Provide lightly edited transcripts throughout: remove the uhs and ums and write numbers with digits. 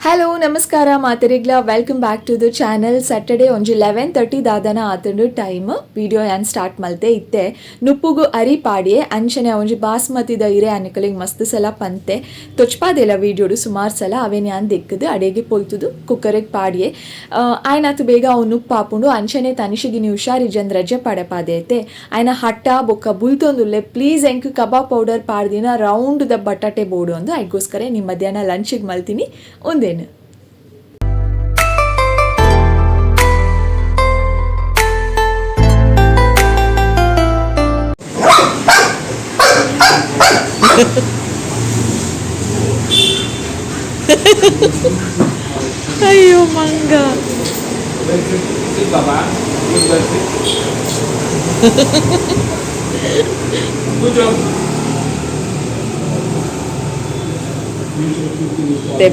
Hello ನಮಸ್ಕಾರ ಮಾತೆರೆಗ್ಲ welcome back to the channel. Saturday ಒಂಜಿ 11:30 ದಾದನ ಆತಂಡು ಟೈಮ್ ವಿಡಿಯೋ ಏನು ಸ್ಟಾರ್ಟ್ ಮಲ್ತೆ ಇತ್ತೆ ನುಪ್ಪುಗು ಅರಿ ಪಾಡಿಯೆ ಅಂಚನೆ ಒಂಜಿ ಬಾಸ್ಮತಿದ ಇರೆ ಅನ್ನಕಲಿಗೆ ಮಸ್ತ್ ಸಲ ಪಂತೆ ತೊಚ್ಪಾದೆಲ್ಲ ವೀಡಿಯೋಡು ಸುಮಾರು ಸಲ ಅವೇನು ಯಾನ್ ದೆಕ್ಕದು ಅಡೆಗೆ ಪೊಲ್ತುದು ಕುಕ್ಕರಿಗೆ ಪಾಡಿಯೆ ಆಯ್ನಾತು ಬೇಗ ಅವ್ನು ಉಪ್ಪು ಹಾಪುಂಡು ಅಂಚನೆ ತನಿಷಿಗಿನಿ ಹುಷಾರಿಜಂದ್ ರಜೆ ಪಡೆಪಾದೆ ಐತೆ ಆಯ್ನ ಹಟ್ಟ ಬೊಕ್ಕ ಬುಲ್ತೊಂದುಲ್ಲೆ ಪ್ಲೀಸ್ ಎಂಕ್ ಕಬಾಬ್ ಪೌಡರ್ ಪಾಡ್ದಿನ ರೌಂಡ್ ದ ಬಟಾಟೆ ಬೋಡು ಅಂದು ಅದಕ್ಕೋಸ್ಕರ ನಿಮ್ಮ ಮಧ್ಯಾಹ್ನ ಲಂಚಿಗೆ ಮಲ್ತೀನಿ ಒಂದೇ ಅಯ್ಯೋ ಮಂಗ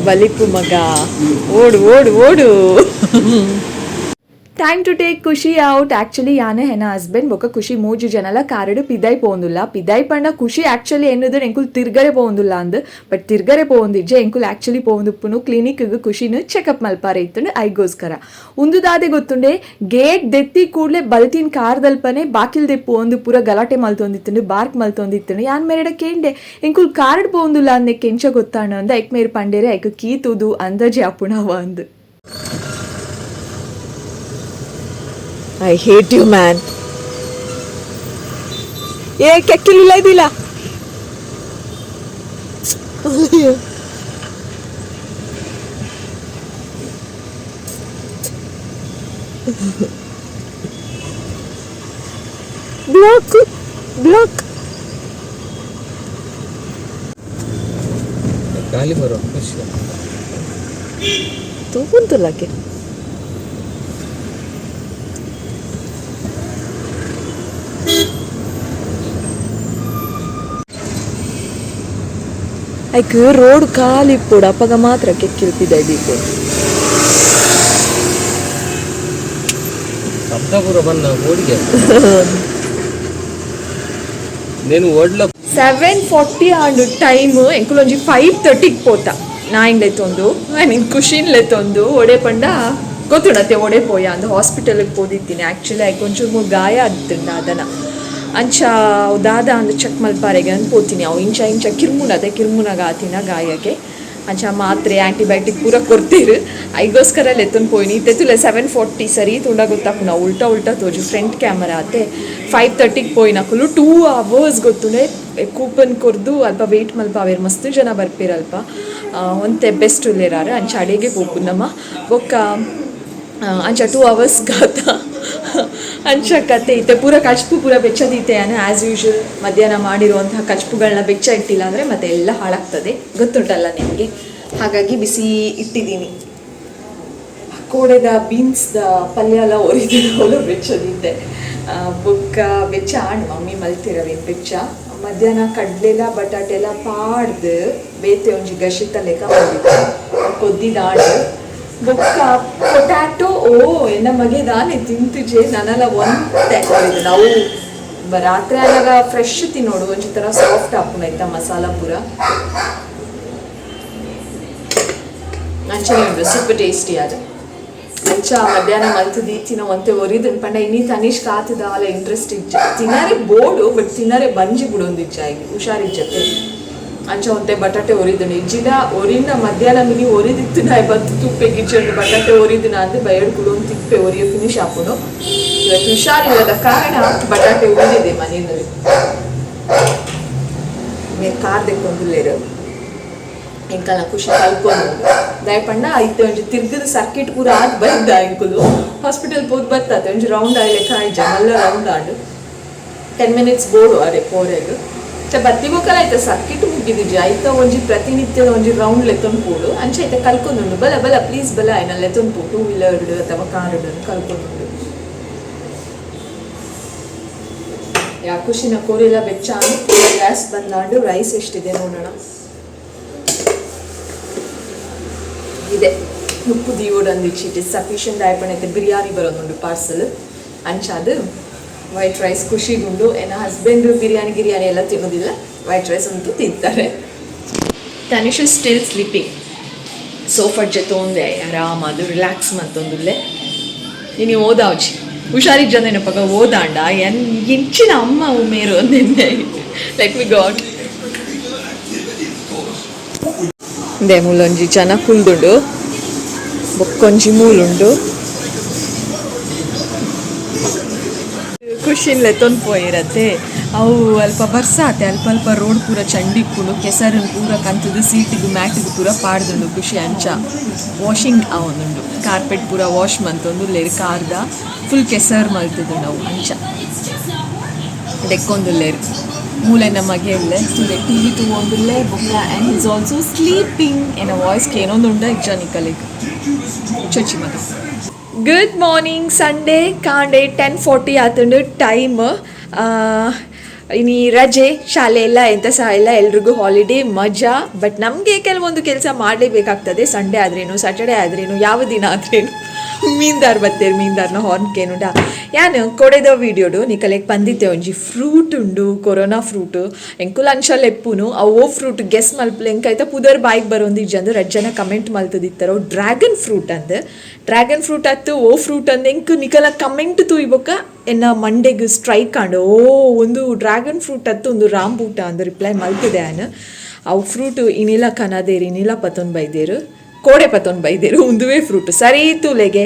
ಬಲಿಪು ಮಗ ಓಡು ಓಡು ಓಡು. ಟೈಮ್ ಟು ಟೇಕ್ ಖುಷಿ ಔಟ್. ಆ್ಯಕ್ಚುಲಿ ಯಾನೆ ಹೆನ ಹಸ್ಬೆಂಡ್ ಬೊಕ್ಕ ಖುಷಿ ಮೂಜು ಜನಲ ಕಾರಡು ಪಿದಾಯ್ ಪೋಂದುಲ್ಲ ಪಿದಾಯ್ ಪಂಡ ಖುಷಿ ಆ್ಯಕ್ಚುಲಿ ಎನ್ನುದ್ರೆ ಎಂಕುಲ್ ತಿರ್ಗರೆ ಪೋಂದುಲ್ಲ ಅಂದ್ ಬಟ್ ತಿರ್ಗರೆ ಪೋಂದಿಜ್ಜೆ ಎಂಕುಲ್ ಆ್ಯಕ್ಚುಲಿ ಪೋಂದುಪ್ಪುನು ಕ್ಲಿನಿಕ್ಗೆ ಖುಷಿನು ಚೆಕಪ್ ಮಲ್ಪಾರೆ ಇತ್ತುಂಡು ಐಗೋಸ್ಕರ ಉಂದುದಾದೆ ಗೊತ್ತುಂಡೆ ಗೇಟ್ ದೆತ್ತಿ ಕೂಡಲೇ ಬಲ್ತಿನ ಕಾರ್ದಲ್ಪನೆ ಬಾಕಿಲ್ ದೆಪ್ಪು ಒಂದು ಪೂರ ಗಲಾಟೆ ಮಲ್ತೊಂದಿತ್ತುಂಡು ಬಾರ್ಕ್ ಮಲ್ತೊಂದಿತ್ತುಂಡು ಯಾನ್ ಮೇರೆಡ ಕೇಂಡೆ ಎಂಕುಲ್ ಕಾರ್ಡ್ ಪೋಂದುಲ್ಲ ಅಂದೆ ಕೆಂಚ ಗೊತ್ತಾಣ ಅಂದ ಐಕ್ ಮೇರ್ ಪಂಡೇರೆ ಐಕ್ ಕೀತುದು ಅಂದಾಜೆ ಅಪುಣವ ಅಂದ್. I hate you, man. ये ಕೆಕ್ಕಿಲಿಲ್ಲ ಇದಿಲ್ಲ ಬ್ಲಾಕ್ ಬ್ಲಾಕ್ ಗಾಳಿ ಬರೋ ಖುಷಿ ತೂ ಕುಂತುಲ್ಲಕ್ಕೆ ಐಕ್ ರೋಡ್ ಖಾಲಿ ಇಪ್ಪುಡು ಅಪ್ಪಗ ಮಾತ್ರ ಕೆಕ್ಕಿಲ್ಪಿದ ಇದೀಗ ಶಬ್ದಪುರ ಬನ್ನ ಓಡಿಗೆ నేను ఓడ్ల 7:40 ಆಂಡು ಟೈಮ್ ಎಂಕುಲು ಒಂಜಿ 5:30 ಪೋತ ನಾಯಿಂಗ್ ಲೆತ್ತೊಂದು ನಿನ್ ಖುಷಿನ್ ಲೆತ್ತೊಂದು ಒಡೆ ಪಂಡ ಗೊತ್ತುಡತ್ತೆ ಒಡೆ ಪೋಯ ಅಂದ್ ಹಾಸ್ಪಿಟಲ್ಗೆ ಪೋದಿತ್ತೀನಿ. ಆ್ಯಕ್ಚುಲಿ ಐಕ್ ಒಂಚೂರು ಗಾಯ ಆದಿತ್ತಂಡ ಅದನ್ನ ಅಂಚ ದಾದ ಅಂದ್ ಚೆಕ್ ಮಲ್ಪಾರೆಗೆ ಅನ್ಕೋತೀನಿ ಅವು ಇಂಚ ಕಿರ್ಮುನಾಗ ಆತಿನ ಗಾಯಕ್ಕೆ ಅಂಚ ಮಾತ್ರೆ ಆ್ಯಂಟಿಬಯೋಟಿಕ್ ಪೂರ ಕೊಡ್ತೀರು ಐಗೋಸ್ಕರ ಲೆತ್ತೊಂದು ಪೋಯ್ನಿ ಇತ್ತೆತ್ತುಲೆ 7:40 ಸರಿ ತುಂಡ ಗೊತ್ತಾಪುನ ಉಲ್ಟಾ ತೋಜು ಫ್ರಂಟ್ ಕ್ಯಾಮರಾ ಆತೆ 5:30 ಪೋಯ್ನಕುಲು 2 hours ಗೊತ್ತುಂಡೆ ಕೂಪನ್ ಕೊರ್ದು ಅಲ್ಪ ವೆಯ್ಟ್ ಮಲ್ಪ ಅವೇರು ಮಸ್ತ್ ಜನ ಬರ್ಪಿರಲ್ಪ ಒಂತೆ ಬೆಸ್ಟ್ ಉಲ್ಲೇರಾರ ಅಂಚ ಅಡೆಗೆ ಪೋಪು ನಮ್ಮ ಬೊಕ್ಕ ಅಂಚ 2 hours ಗಾತ ಅಂಚ ಕತೆ ಇತ್ತೆ ಪೂರ ಕಚ್ಪು ಪೂರ ಬೆಚ್ಚದೀತೆ ಆ್ಯಸ್ ಯೂಶುವಲ್ ಮಧ್ಯಾಹ್ನ ಮಾಡಿರುವಂತಹ ಕಚ್ಪುಗಳನ್ನ ಬೆಚ್ಚ ಇಟ್ಟಿಲ್ಲ ಅಂದರೆ ಮತ್ತೆ ಎಲ್ಲ ಹಾಳಾಗ್ತದೆ ಗೊತ್ತುಂಟಲ್ಲ ನಿಮಗೆ. ಹಾಗಾಗಿ ಬಿಸಿ ಇಟ್ಟಿದ್ದೀನಿ. ಕೋಡೆದ ಬೀನ್ಸ್ದ ಪಲ್ಯ ಎಲ್ಲ ಒರಿದಿರೋಲು ಬೆಚ್ಚದೀತೆ ಬೊಕ್ಕ ಬೆಚ್ಚ ಆಣ್ ಮಮ್ಮಿ ಮಲ್ತಿರವೇನು ಬೆಚ್ಚ ಮಧ್ಯಾಹ್ನ ಕಡ್ಲೆಲ್ಲ ಬಟಾಟೆ ಎಲ್ಲ ಪಾಡ್ದು ಬೇತೆ ಒಂಜಿ ಗಶಿತ ಲೆಕ್ಕ ಬಂದಿತ್ತು ಕೊದ್ದಿದ ಆಣ್ ಬೊಕ್ಕ ಪೊಟ್ಯಾಟೊ ಎನ್ನ ಮಗೆ ದಾನೆ ತಿಂತುಜೆ ನಾನೆಲ್ಲ ಒಂತೆ ಹೊರಿದು ನಾವು ರಾತ್ರಿ ಆದಾಗ ಫ್ರೆಶ್ ತಿನ್ನೋಡು ಒಂಚಿ ಥರ ಸಾಫ್ಟ್ ಹಾಪುನ ಆಯ್ತಾ ಮಸಾಲ ಪೂರ ಅಂಚನೆ ಉಂಟು ಸೂಪರ್ ಟೇಸ್ಟಿ ಅದು ಅಂಚ ಮಧ್ಯಾಹ್ನ ಮಲ್ತದಿ ತಿನ್ನೋ ಒಂತೆ ಒರಿದು ಪಂಡ ಇನ್ನಿ ತನಿಷ್ ಕಾತದ ಅಲ್ಲ ಇಂಟ್ರೆಸ್ಟ್ ಇಜ್ಜ ತಿನ್ನರೆ ಬೋಡು ಬಟ್ ತಿನ್ನರೆ ಬಂಜಿ ಬಿಡೊಂದಿಜ್ಜ ಆಗಿ ಹುಷಾರಿಜ್ಜತೆ ಅಂಚ ಒಂತೆ ಬಟಾಟೆ ಒರಿದನು ಇಜ್ಜಿದ ಒರಿನ ಮಧ್ಯಾಹ್ನ ಮಿನಿ ಒರಿದಿತ್ತು ನಾ ಬತ್ತು ತುಪ್ಪೆ ಗಿಚ್ಚಂಡು ಬಟಾಟೆ ಒರಿದಿನ ಅಂದು ಬಯಡ್ಕುಡು ಒಂದು ತಿಪ್ಪೆ ಒರಿಯ ಫಿನಿಶ್ ಹಾಕೋದು. ಇವತ್ತು ಹುಷಾರಿಲ್ಲದ ಕಾರಣ ಬಟಾಟೆ ಉಳಿದಿದೆ ಮನೆಯಲ್ಲಿ ಕಾರ್ ತೆಕ್ಕೊಂದಿಲ್ಲೇರು ಎಂಕಲ್ನ ಖುಷಿ ಕಲ್ಕೊಂಡು ದಯಪಂಡ ಐತೆ ಒಂಜಿ ತಿರ್ಗದ ಸರ್ಕಿಟ್ ಪೂರ ಆದ್ ಬೈದ ಎಂಕುಲು ಹಾಸ್ಪಿಟಲ್ ಪೋದ್ ಬರ್ತದೆ ಒಂಜಿ ರೌಂಡ್ ಆಯ್ಲೆ ಕಾಯ್ಜ ಮಲ್ಲ ರೌಂಡ್ ಆಡು 10 minutes ಬೋಡು ಅರೆ ಪೋರೆಗ್ ಬತ್ತಿಗೋಕಲ್ಲ ಆಯ್ತಾ ಸರ್ಕಿಟ್ ಮುಗಿದಿಜ್ಜಿ ಆಯ್ತ ಒಂಜಿ ಪ್ರತಿನಿತ್ಯದ ಒಂಜಿ ರೌಂಡ್ ಲೆತ್ತೊಂದು ಪೋಡು ಅಂಚೆ ಆಯ್ತಾ ಕಲ್ಕೊಂಡುಂಡು ಬಲ ಪ್ಲೀಸ್ ಬಲ ಆಯ್ನ ಲೆತ್ತೊಂದು ಪೋ 2-wheeler ಅಥವಾ ಕಾರು ಕಲ್ಕೊಂಡುಂಡು ಯಾ ಖುಷಿನ ಕೋರೆಲ್ಲ ಬೆಚ್ಚ ಗ್ಯಾಸ್ ಬಂದಾಂಡು ರೈಸ್ ಎಷ್ಟಿದೆ ನೋಡೋಣ. ಇದೆ ಉಪ್ಪು ದೀವೋಡೊಂದಿಚ್ಚಿ ಇಟ್ ಇಸ್ ಸಫಿಷಿಯಂಟ್ ಆಯ್ಪಣೈತೆ ಬಿರಿಯಾನಿ ಬರೋದುಂಡು ಪಾರ್ಸಲ್ ಅಂಚ ಅದು ವೈಟ್ ರೈಸ್ ಖುಷಿಗುಂಡು ಏನ ಹಸ್ಬೆಂಡ್ ಬಿರಿಯಾನಿ ಎಲ್ಲ ತಿನ್ನೋದಿಲ್ಲ ವೈಟ್ ರೈಸ್ ಅಂತೂ ತಿಂತಾರೆ. ತನಿಷ್ ಸ್ಟಿಲ್ ಸ್ಲೀಪಿಂಗ್ ಸೋಫಾ ಜೊತೆ ಒಂದೇ ಆರಾಮದು ರಿಲ್ಯಾಕ್ಸ್ ಮಂತೊಂದುಲ್ಲೆ ಇನಿ ಓದಾವ್ಜಿ ಹುಷಾರಿದ್ದ ಜನ ನೆನಪಾಗ ಓದಾಂಡ ಎಂಚಿನ ಅಮ್ಮ ಉಮೇರು ಅಂದೆನ್ನೆ ಲೆಟ್ ಮಿ ಗಾಡ್ ದೇ ಮೂಲೊಂಜಿ ಜನ ಕುಲ್ದುಂಡು ಬೊಕ್ಕೊಂಜಿ ಮೂಲುಂಡು ಖುಷಿನ್ಲೆ ತೊಂದ್ಪೋಯಿರತ್ತೆ ಅವು ಅಲ್ಪ ಬರ್ಸಾತೆ ಅಲ್ಪ ಅಲ್ಪ ರೋಡ್ ಪೂರ ಚಂಡಿಕ್ಕುಂಡು ಕೆಸರನ್ನು ಪೂರ ಕಂತದು ಸೀಟಿಗೂ ಮ್ಯಾಟಿಗೂ ಪೂರ ಪಾಡ್ದುಂಡು ಖುಷಿ ಅಂಚ ವಾಷಿಂಗ್ ಅವನುಂಡು ಕಾರ್ಪೆಟ್ ಪೂರ ವಾಶ್ ಮಂತೊಂದು ಲೇರು ಕಾರ್ದ ಫುಲ್ ಕೆಸರು ಮಲ್ತದು ನಾವು ಅಂಚ ಡೆಕ್ಕೊಂದುಲ್ಲೇರು ಮೂಲೆ ನಮಗೆ ಇಲ್ಲೇ ತುಲೆ ಟಿ ವಿ ತಗೊಂಡುಲ್ಲೇ ಬೊಕ್ಕ ಆ್ಯಂಡ್ ಈಸ್ ಆಲ್ಸೋ ಸ್ಲೀಪಿಂಗ್ ಎನ್ನ ವಾಯ್ಸ್ಗೆ ಏನೊಂದುಂಡ ಇಜ್ಜಾನಿಕಲಿಗೆ ಚೊಚ್ಚಿ ಮಗ ಗುಡ್ ಮಾರ್ನಿಂಗ್ ಸಂಡೇ ಕಾಂಡೆ 10:40 ಆತುಂಡು ಟೈಮ್ ಇನಿ ರಜೆ ಶಾಲೆ ಎಲ್ಲ ಎಂತ ಸಹ ಇಲ್ಲ ಎಲ್ರಿಗೂ ಹಾಲಿಡೇ ಮಜಾ ಬಟ್ ನಮಗೆ ಕೆಲವೊಂದು ಕೆಲಸ ಮಾಡಲೇಬೇಕಾಗ್ತದೆ ಸಂಡೇ ಆದ್ರೇನು ಸ್ಯಾಟರ್ಡೇ ಆದ್ರೇನು ಯಾವ ದಿನ ಆದ್ರೇನು ಮೀನ್ದಾರ್ ಬತ್ತೇರು ಮೀನ್ದಾರ್ನ ಹಾರ್ನ್ಕೇನುಂಡ ಯಾನು ಕೊಡೆದ ವೀಡಿಯೋಡು ನಿಕಲೆಗೆ ಬಂದಿದ್ದೆ ಒಂಜಿ ಫ್ರೂಟ್ ಉಂಡು ಕೊರೋನಾ ಫ್ರೂಟ್ ಎಂಕುಲ್ ಅಂಶಲ್ ಎಪ್ಪುನು ಓ ಫ್ರೂಟ್ ಗೆಸ್ ಮಲ್ಪಲೆ ಎಂಕಾಯ್ತ ಪುದರ್ ಬಾಯಿಗೆ ಬರೋಂದು ಇಜ್ಜಂದು ರಜ್ಜನ ಕಮೆಂಟ್ ಮಲ್ತದಿತ್ತಾರೋ ಡ್ರ್ಯಾಗನ್ ಫ್ರೂಟ್ ಅಂದು ಡ್ರ್ಯಾಗನ್ ಫ್ರೂಟ್ ಅತ್ತು ಓ ಫ್ರೂಟ್ ಅಂದು ಎಂಕು ನಿಕಲ ಕಮೆಂಟ್ ತೂಯ್ಬೊಕ್ಕ ಎನ್ನ ಮಂಡೆಗೆ ಸ್ಟ್ರೈಕ್ ಆಂಡು ಒಂದು ಡ್ರ್ಯಾಗನ್ ಫ್ರೂಟ್ ಅತ್ತು ಒಂದು ರಾಂಬೂಟ ಅಂದು ರಿಪ್ಲೈ ಮಲ್ತಿದೆ ಆನು ಅವು ಫ್ರೂಟ್ ಇನಿಲ ಕನದೇರು ಇನಿಲ ಪತ್ತೊಂದು ಬೈದೇರು ಕೋಡೆ ಪತ್ತೊಂದು ಬೈದೇರು ಉಂದುವೇ ಫ್ರೂಟ್ ಸರಿ ತೂಲೆಗೆ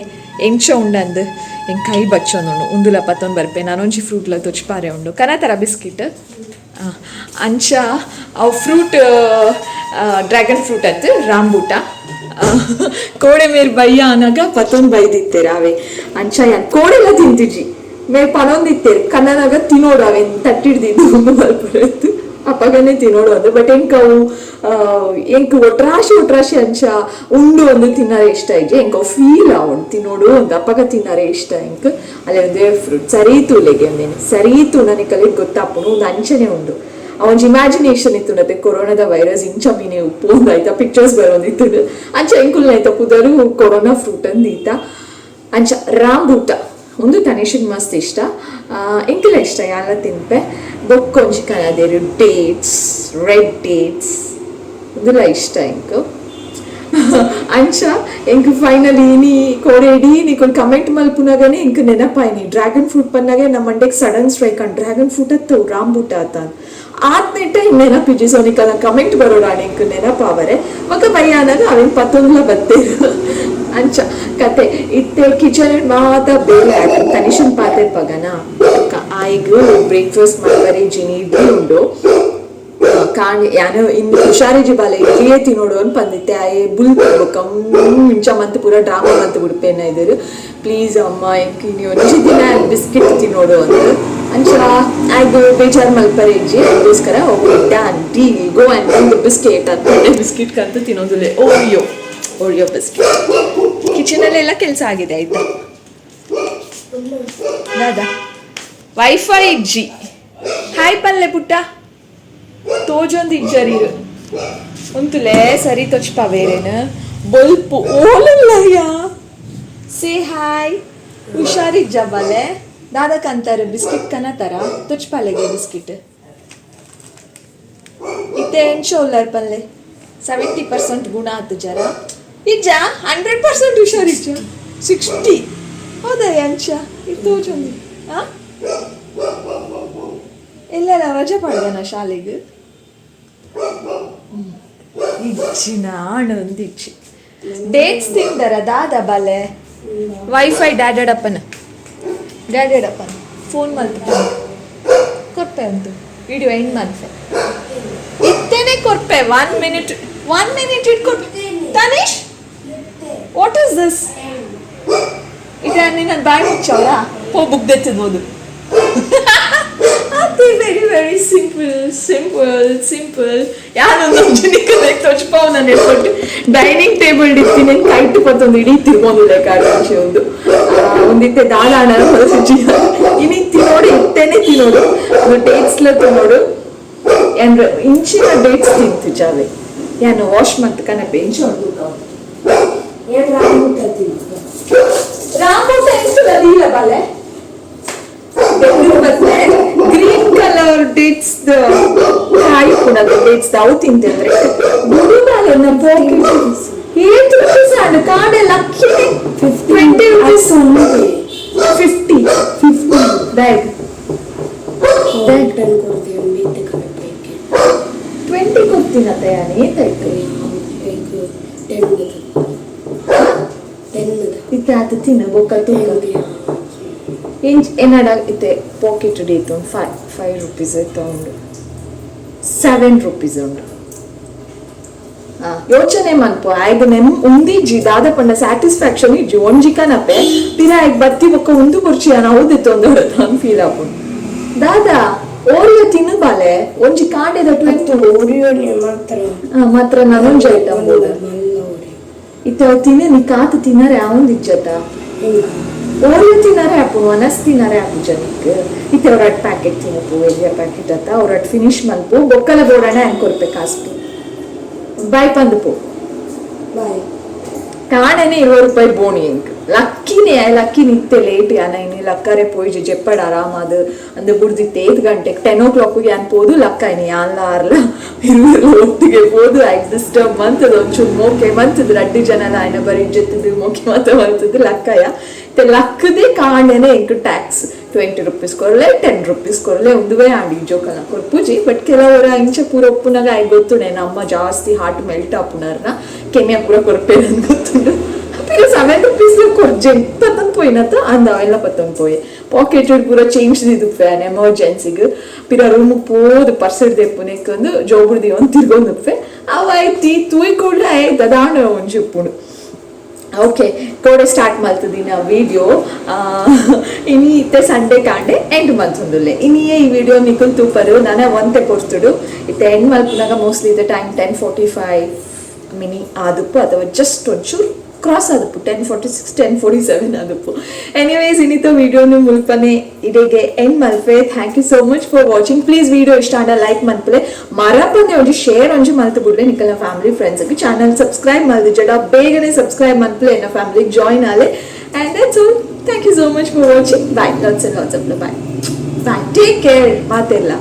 ಎಂಚ ಉಂಡಂದು ಹೆಂಗೆ ಕೈ ಬಚ್ಚೊಂದು ಉಂದುಲ ಪತ್ತೊಂದು ಬರ್ಪೆ ನಾನೊಂಜಿ ಫ್ರೂಟ್ಲ ತೊಚ್ಪಾರೆ ಉಂಡು ಕನತರ ಬಿಸ್ಕಿಟ್ ಅಂಚ ಅವು ಫ್ರೂಟ್ ಡ್ರ್ಯಾಗನ್ ಫ್ರೂಟ್ ಅತ್ತು ರಾಂಬೂಟ ಕೋಡೆ ಮೇಲ್ ಬಯ್ಯ ಅನ್ನಾಗ ಪತ್ತೊಂದು ಬೈದಿತ್ತೇರು ಅವೇ ಅಂಚ ಕೋಡೆಲ್ಲ ತಿಂತಿಜಿ ಮೇಲ್ ಪನೊಂದಿತ್ತೇರು ಕನ್ನನಾಗ ತಿನ್ನೋಡು ಅವೇ ತಟ್ಟಿಡ್ದಿದ್ದು ಮಲ್ಪರತ್ತು ಅಪ್ಪಗನೇ ತಿನ್ನೋಡು ಅಂದು ಬಟ್ ಎಂಕವು ಎಂಕ್ ಒಟ್ರಾಶಿ ಅಂಚ ಉಂಡು ಒಂದು ತಿನ್ನರೆ ಇಷ್ಟ ಇಜ್ಜೆ ಎಂಕವು ಫೀಲ್ ಆವೊಂಡು ತಿನ್ನೋಡು ಒಂದು ಅಪ್ಪಗ ತಿನ್ನರೆ ಇಷ್ಟ ಎಂಕ್ ಅಲ್ಲಿ ಒಂದೇ ಫ್ರೂಟ್ ಸರೀತು ಲೆಗೆ ಒಂದೇನೆ ಸರೀತು ನನಗೆ ಕಲಿಗೆ ಗೊತ್ತಾಪುನು ಒಂದು ಅಂಚನೆ ಉಂಡು ಅವೊಂದು ಇಮ್ಯಾಜಿನೇಷನ್ ಇತ್ತು ನತ್ತೆ ಕೊರೋನಾದ ವೈರಸ್ ಇಂಚ ಮೀನೆ ಉಪ್ಪು ಒಂದು ಆಯ್ತಾ ಪಿಕ್ಚರ್ಸ್ ಬರೋದಿತ್ತು ಅಂಚ ಎಂಕುಲ್ ಆಯ್ತಾ ಪುದರು ಕೊರೋನಾ ಫ್ರೂಟ್ ಅಂದೀತ ಅಂಚ ರಾಂಬೂಟ ಒಂದು ತನಿಷಿಗೆ ಮಸ್ತ್ ಇಷ್ಟ ಎಂಕೆಲ್ಲ ಇಷ್ಟ ಎಲ್ಲ ತಿನ್ಪೆ ಬೊಕ್ಕೊಂಜಿ ಕನದೇರು ಡೇಟ್ಸ್ ರೆಡ್ ಡೇಟ್ಸ್ ಇದೆಲ್ಲ ಇಷ್ಟ ಎಂಕು ಅಂಚ ಎಂಕ್ ಫೈನಲಿ ನೀ ಕೋರೇಡಿ ನೀಕೊಂಡು ಕಮೆಂಟ್ ಮಲ್ಪುನಾಗನೇ ಎಂಕ್ ನೆನಪಾಯ್ನಿ ಡ್ರ್ಯಾಗನ್ ಫ್ರೂಟ್ ಪನ್ನಾಗೆ ನಮ್ಮ ಮಂಡೆಗೆ sudden strike on dragon fruit ಅತ್ತು ರಾಂಬೂಟ ಆತ ಆದ್ಮೇಟ ಹಿಂಗೆ ನೆನಪಿಜಿ ಸೋನಿಕಲ್ಲ ಕಮೆಂಟ್ ಬರೋಣ ಎಂಕ್ ನೆನಪಾವರೆ ಮಗ ಬಯ್ಯ ಅನ್ನೋದು ಅವೇನು ಪತ್ತೊಂದ್ಲ ಬತ್ತೇರು ಅಂಚ ಕತೆ ಇತ್ತೆ ಕಿಚನ್ ಮಾತ ಬೇಲೆ ಆಟ ತನಿಷನ್ ಪಾತೆ ಪಗನ ಆಯ್ಗು ಬ್ರೇಕ್ಫಾಸ್ಟ್ ಮಾಡ್ಬಾರಿ ಜಿನಿ ಇಡ್ಲಿ ಉಂಡು ಕಾಣಿ ಯಾನು ಇನ್ನು ಹುಷಾರಿಜಿ ಬಾಲೆ ಇಡ್ಲಿಯೇ ತಿನ್ನೋಡು ಅಂತ ಬಂದಿತ್ತೆ ಆಯ್ ಬುಲ್ ತಗೋಕ ಮಿಂಚ ಮಂತ್ ಪೂರ ಡ್ರಾಮಾ ಮಂತ್ ಬಿಡ್ಪೇನ ಇದ್ರು ಪ್ಲೀಸ್ ಅಮ್ಮ ಎಂಕಿ ನೀವು ಒಂಜಿ ದಿನ ಬಿಸ್ಕಿಟ್ ತಿನ್ನೋಡು ಅಂತ ಅಂಚ ಆಯ್ಗು ಬೇಜಾರು ಮಲ್ಪರೇಜಿ ಅದಕ್ಕೋಸ್ಕರ ಹೋಗಿದ್ದೆ ಆಂಟಿ ಗೋ ಆ್ಯಂಡ್ ಒಂದು ಬಿಸ್ಕೆಟ್ ಅಂತ ಬಿಸ್ಕಿಟ್ ಕಂತು ತಿನ್ನೋದಿಲ್ಲ ಓರಿಯೋ ಬಿಸ್ಕಿಟ್ ಕಿಚನಲ್ಲೆಲ್ಲ ಕೆಲಸ ಆಗಿದೆ ಆಯ್ತಾ ದಾದಾ ವೈಫೈ ಇಜ್ಜಿ ಹಾಯ್ ಪಲ್ಲೆ ಪುಟ್ಟ ತೋಜೊಂದು ಇಜ್ಜರೀರು ಒಂತುಲೆ ಸರಿ ತೊಚ್ಪ ಬೇರೆನ ಬಲ್ಪು ಓಲಲ್ಲಯ್ಯ ಸೇ ಹಾಯ್ ಹುಷಾರಿಜ್ಜ ಬಲೆ ದಾದಕ್ ಅಂತಾರೆ ಬಿಸ್ಕಿಟ್ ಕನತರ ತೊಚ್ಪಾಲೆಗೆ ಬಿಸ್ಕಿಟ್ ಇತ್ತೆ ಎಂಚೋಲ್ಲರ್ ಪಲ್ಲೆ 70% ಗುಣ ಆತು ಜರ ಇಜ್ಜ 100% ಹುಷಾರಿಜ್ಜ 60 ಹೌದಾ ಅಂಚ ಇದು ತೋಜೊಂದು ಎಲ್ಲೆಲ್ಲ ರಜೆ ಪಡ್ದನ ಶಾಲೆಗೆ ಇಚ್ಚಿನ ಆಣೊಂದು ಇಚ್ಚಿ ಡೇಟ್ಸ್ ತಿಂದರ ದಾದ ಬಲೆ ವೈಫೈ ಡ್ಯಾಡಪ್ಪನ ಫೋನ್ ಮಲ್ತ ಕೊರ್ಪೆ ಉಂಟು ವಿಡಿಯೋ ಎಂಡ್ ಮಲ್ಪೆ ಇತ್ತೇನೆ ಕೊರ್ಪೆ 1 ಮಿನಿಟ್ ಇಟ್ಕೊಟ್ಟು ತನಿಷ್ ವಾಟ್ ಇಸ್ ದಿಸ್ ಇದು ನನ್ನ ಬ್ಯಾಗ್ ಮುಚ್ಚವರ ಪೋ ಬುಕ್ ದೆತ್ತಿದ್ಬೋದು ಅದೇ ವೆರಿ ಸಿಂಪಲ್ ಯಾರೊಂದು ತೊಚ್ಪಾವ್ ನಾನು ಹೇಳ್ಕೊಟ್ಟು ಡೈನಿಂಗ್ ಟೇಬಲ್ ಇರ್ತೀನಿ ಕೈಟ್ ಪತ್ತೊಂದು ಇಡೀ ತಿರ್ಗೊಂದಿಲ್ಲ ಕಾರಣಿ ಒಂದಿತ್ತೆ ದಾದಾಣ ಇನಿ ತಿನ್ನೋಡು ಇತ್ತೇನೆ ತಿನ್ನೋಡು ಒಂದು ಡೇಟ್ಸ್ಲ ತಿನ್ನೋಡು ಏನ್ರ ಇಂಚಿನ ಡೇಟ್ಸ್ ತಿಂತು ಜಾವೆ ಯಾನು ವಾಶ್ ಮಂತ್ ಕನ ಬೆಂಚ್ ರಾಮೂಟ ಎಷ್ಟು ಇಲ್ಲ ಬಾಲೆ ಗ್ರೀನ್ ಕಲರ್ ಡೇಟ್ಸ್ ಕಾಯಿ ಕೂಡ ಡೇಟ್ಸ್ ಅವು ತಿಂತಿದ್ರೆ ಗುಡಿ ಬಾಲೆ 8 rupees and card lucky 20 rupees only. 50 bag 10 ಕೊಡ್ತೀವಿ ಮೀತೆ ಕರೆಕ್ಟ್ 20 ಕೊಡ್ತೀನಿ ಅತ್ತಯ್ಯ ಏನಾಯ್ತು ಈಗ 10 ಇತ್ತೆ ಆತ ತಿನ್ನ ಬೊಕ್ಕ ತೂಕ ಇಂಚ್ ಏನಾಡ ಇತ್ತೆ ಪಾಕೆಟ್ ಇತ್ತು 5 rupees ತಗೊಂಡು 7 rupees ಉಂಟು ಯೋಚನೆ ಮನ್ಪು ಆಯ್ಗ ನೆನ್ ಉಂದಿಜ್ಜಿ ದಾದ ಪಂಡ ಸ್ಯಾಟಿಸ್ಫ್ಯಾಕ್ಷನ್ ಇಜ್ಜಿ ಒಂಜಿಕನಪೆ ಪಿರ ಆಯ್ಗ ಬತ್ತಿ ಬೊಕ್ಕ ಉಂದು ಕುರ್ಚಿ ಅನ್ನ ಓದಿತ್ತು ಒಂದು ಫೀಲ್ ಆಪು ದಾದಾ ಓರಿಯೋ ತಿನ್ನು ಬಾಲೆ ಒಂಜಿ ಕಾಂಡೆದ 20 ಓರಿಯೋ ಮಾತ್ರ ನಾನೊಂಜಿ ಐಟಮ್ ಇತ್ತ ತಿನ್ನ ನಿ ಕಾತು ತಿನ್ನರೆ ಅವಂದಿಜ್ಜತ ಓರಿಯೋ ತಿನ್ನರೆ ಆಪು ಅನಸ್ ತಿನ್ನರೆ ಆಪು ಜನಿಕ್ ಇತ್ತೆ ಅವ್ರಟ್ ಪ್ಯಾಕೆಟ್ ತಿನ್ನಪು ಎಲ್ಲಿಯ ಪ್ಯಾಕೆಟ್ ಅತ್ತ ಅವ್ರಟ್ ಫಿನಿಶ್ ಮಲ್ಪು ಬೊಕ್ಕಲ ಬೋಡಣ ಹೆಂಗ್ ಕಾಸ್ಪು ಬಾಯ್ ಪಂದು ಬಾಯ್ ಕಾಣನೆ 20 ರೂಪಾಯಿ ಬೋಣಿ ಎಂಕ್ ಲಕ್ಕಿ ನಿತ್ತೆ ಲೇಟ್ ಯಾನ ಇನಿ ಲಕ್ಕರೆ ಪೋಯ್ಜಿ ಜೆಪ್ಪಡ್ ಆರಾಮದು ಅಂದ ಬುಡ್ದಿತ್ತೆ 8 ಗಂಟೆಗೆ 10 o'clock ಯಾನ್ ಪೋದು ಲಕ್ಕ ಇನಿ ಯಾನ್ಲ ಆರ್ಲ ಇರುವೆಲ್ಲ ಒಟ್ಟಿಗೆ ಪೋದು ಆಯ್ತು ಡಿಸ್ಟರ್ಬ್ ಮಂತದ ಒಂಚೂರು ಮೋಕೆ ಮಂತದ ಅಡ್ಡಿ ಜನಲ ಆಯ್ನ ಬರೀ ಜೊತ್ತಿದ್ದು ಮೋಕೆ ಮಾತ ಮಂತದ್ದು ಲಕ್ಕಯ್ಯ ಲಕ್ಕದೇ ಕಾಣನೆ ಎಂಕ್ ಟ್ಯಾಕ್ಸ್ 20 rupees ಕೊರಲೆ 10 rupees ಕೊರಲೆ ಒಂದುವೇ ಆಂಡಿ ಜೋಕಲ್ನ ಕೊರ್ಪುಜಿ ಬಟ್ ಕೆಲವರ ಇಂಚ ಪೂರ ಒಪ್ಪುನಾಗ ಆಯ್ ಗೊತ್ತುಂಡೆ ನಮ್ಮ ಜಾಸ್ತಿ ಹಾರ್ಟ್ ಮೆಲ್ಟ್ ಆಪುನರ್ನ ಕೆಮ್ಯ ಪೂರ ಕೊರ್ಪೇರ ಅಂತ ಗೊತ್ತುಂಡು ಪಿರ 7 rupees ಕೊರ್ಜೆ ಪತ್ತನ್ ಪೋಯ್ನತ್ತ ಅಂದ ಎಲ್ಲ ಪತ್ತನ್ ಪೋಯೆ ಪಾಕೆಟ್ ಪೂರ ಚೇಂಜ್ ದಿದು ಫ್ಯಾನ್ ಎಮರ್ಜೆನ್ಸಿಗೆ ಪಿರ ರೂಮ್ ಪೋದು ಪರ್ಸಡ್ ದೆಪ್ಪುನೆಕ್ಕೊಂದು ಜೋಬುಡ್ದಿ ಒಂದು ತಿರ್ಗೊಂದು ಫೆ ಅವ ಐತಿ ತೂಯ್ ಕೂಡಲೇ ಆಯ್ತು ಅದಾಣ ಒಂಜಿ ಉಪ್ಪುಂಡು ಓಕೆ ಕೋಡೆ ಸ್ಟಾರ್ಟ್ ಮಾಡ್ತಿದ್ದೀನಿ ಆ ವಿಡಿಯೋ ಇನಿ ಇತ್ತೆ ಸಂಡೇ ಕಾಂಡೆ ಎಂಡ್ ಮಲ್ತುಂದುಲ್ಲೆ ಇನಿಯೇ ಈ ವಿಡಿಯೋ ನಿಕುಲ್ ತೂಪರು ನಾನೇ ಒಂತೆ ಕೊಡ್ತಿಡು ಇತ್ತೆ ಎಂಡ್ ಮಲ್ಪುನಾಗ ಮೋಸ್ಟ್ಲಿ ಇತ್ತೆ ಟೈಮ್ 10:45 ಮಿನಿ ಆದಪ್ಪು ಅಥವಾ ಜಸ್ಟ್ ಒಂಚೂರು ಕ್ರಾಸ್ ಆದಪ್ಪು 10:46 10:47 ಆದಪ್ಪು ಎನಿವೇಸ್ ಇನ್ನಿತ ವಿಡಿಯೋನು ಮುಲ್ಪನೆ ಇಡೆಗೆ ಎಂಡ್ ಮಲ್ಪೆ thank you so much for watching please video ಇಷ್ಟ ಆಡ ಲೈಕ್ ಮಲ್ಪಲೆ ಮರಪಂದೆ ಒಂಜಿ ಶೇರ್ ಒಂಜಿ ಮಲ್ತು ಬಿಡ್ಲೆ ನಿಕಲ್ನ ಫ್ಯಾಮಿಲಿ ಫ್ರೆಂಡ್ಸ್ಗೆ ಚಾನಲ್ ಸಬ್ಸ್ಕ್ರೈಬ್ ಮಲ್ದು ಜಡ ಬೇಗನೆ ಸಬ್ಸ್ಕ್ರೈಬ್ ಮಲ್ಪಲೆ ಎನ್ನ ಫ್ಯಾಮಿಲಿಗೆ join Aale and that's all. Thank you so much for watching. Bye. Lots and lots of love. Bye. Take care. Matella.